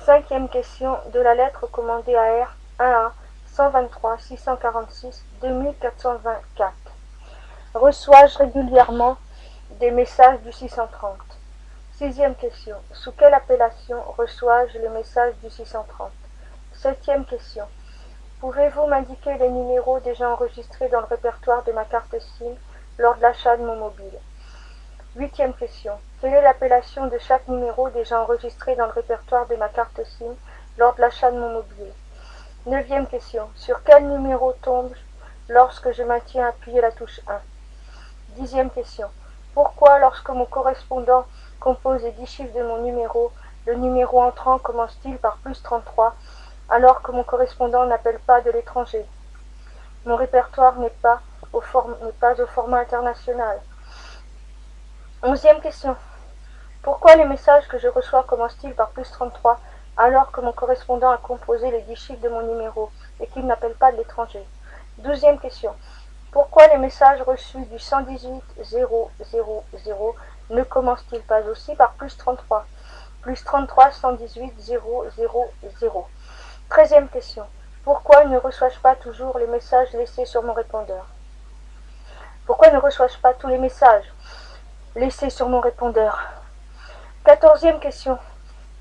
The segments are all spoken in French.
Cinquième question de la lettre commandée à R 1A 123 646 2424. Reçois-je régulièrement des messages du 630? Sixième question. Sous quelle appellation reçois-je les messages du 630? Septième question. Pouvez-vous m'indiquer les numéros déjà enregistrés dans le répertoire de ma carte SIM lors de l'achat de mon mobile? Huitième question. Quelle est l'appellation de chaque numéro déjà enregistré dans le répertoire de ma carte SIM lors de l'achat de mon mobile? Neuvième question. Sur quel numéro tombe-je lorsque je maintiens appuyé la touche 1? Dixième question. Pourquoi, lorsque mon correspondant compose les 10 chiffres de mon numéro, le numéro entrant commence-t-il par plus 33, alors que mon correspondant n'appelle pas de l'étranger? Mon répertoire n'est pas au format international. Onzième question. Pourquoi les messages que je reçois commencent-ils par plus 33, alors que mon correspondant a composé les 10 chiffres de mon numéro et qu'il n'appelle pas de l'étranger? Douzième question. Pourquoi les messages reçus du 118 000 ne commencent-ils pas aussi par plus 33? Plus 33 118 000. Treizième question. Pourquoi ne reçois-je pas toujours les messages laissés sur mon répondeur? Pourquoi ne reçois-je pas tous les messages laissés sur mon répondeur? Quatorzième question.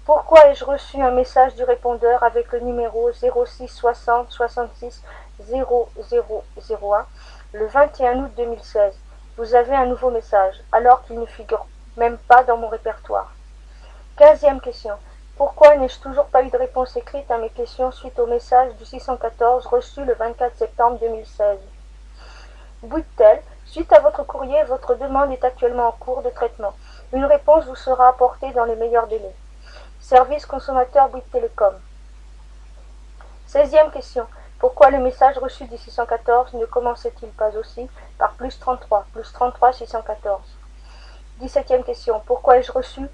Pourquoi ai-je reçu un message du répondeur avec le numéro 06 60 66 0001 le 21 août 2016? Vous avez un nouveau message, alors qu'il ne figure même pas dans mon répertoire. Quinzième question. Pourquoi n'ai-je toujours pas eu de réponse écrite à mes questions suite au message du 614 reçu le 24 septembre 2016? Bouygues-Tel, suite à votre courrier, votre demande est actuellement en cours de traitement. Une réponse vous sera apportée dans les meilleurs délais. Service consommateur Bouygues Télécom. 16e question. Pourquoi le message reçu du 614 ne commençait-il pas aussi par plus 33 614? 17e question. Pourquoi ai-je reçu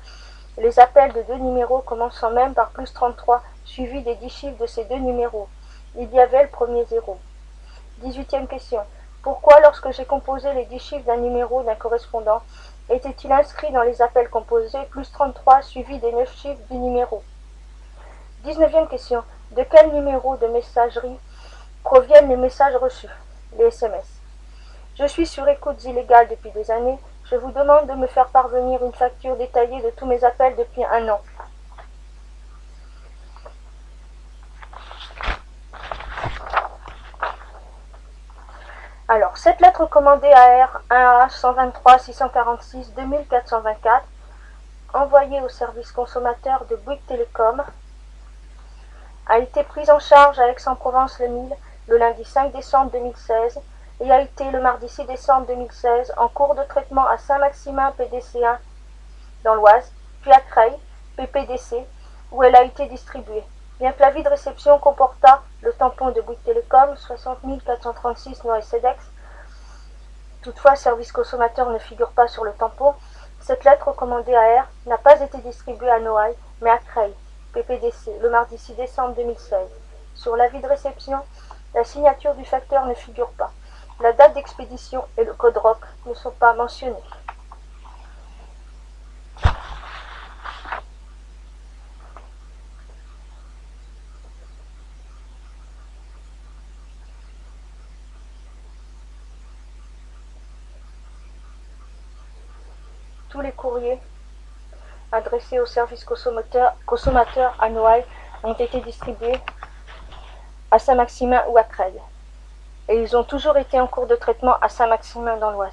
les appels de deux numéros commençant même par plus 33 suivis des 10 chiffres de ces deux numéros? Il y avait le premier zéro. 18e question. Pourquoi, lorsque j'ai composé les 10 chiffres d'un numéro d'un correspondant, était-il inscrit dans les appels composés plus 33 suivi des 9 chiffres du numéro? 19e question. De quel numéro de messagerie proviennent les messages reçus, les SMS? Je suis sur écoute illégale depuis des années. Je vous demande de me faire parvenir une facture détaillée de tous mes appels depuis un an. Alors, cette lettre commandée à R 1A 123 646 2424, envoyée au service consommateur de Bouygues Télécom, a été prise en charge à Aix-en-Provence-le-Mille le lundi 5 décembre 2016 et a été le mardi 6 décembre 2016 en cours de traitement à Saint-Maximin PDC1 dans l'Oise, puis à Creil, PPDC, où elle a été distribuée. Bien que l'avis de réception comportât le tampon de Bouygues Télécom 60 436 Noailles-Cedex, toutefois service consommateur ne figure pas sur le tampon, cette lettre commandée à R n'a pas été distribuée à Noailles, mais à Creil, PPDC, le mardi 6 décembre 2016. Sur l'avis de réception, la signature du facteur ne figure pas. La date d'expédition et le code ROC ne sont pas mentionnés. Tous les courriers adressés au service consommateur à Noailles ont été distribués à Saint-Maximin ou à Creil. Et ils ont toujours été en cours de traitement à Saint-Maximin dans l'Oise.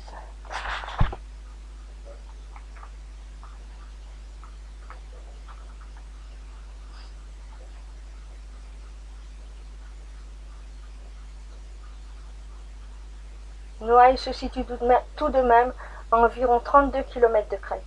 Noailles se situe tout de même à environ 32 km de Creil.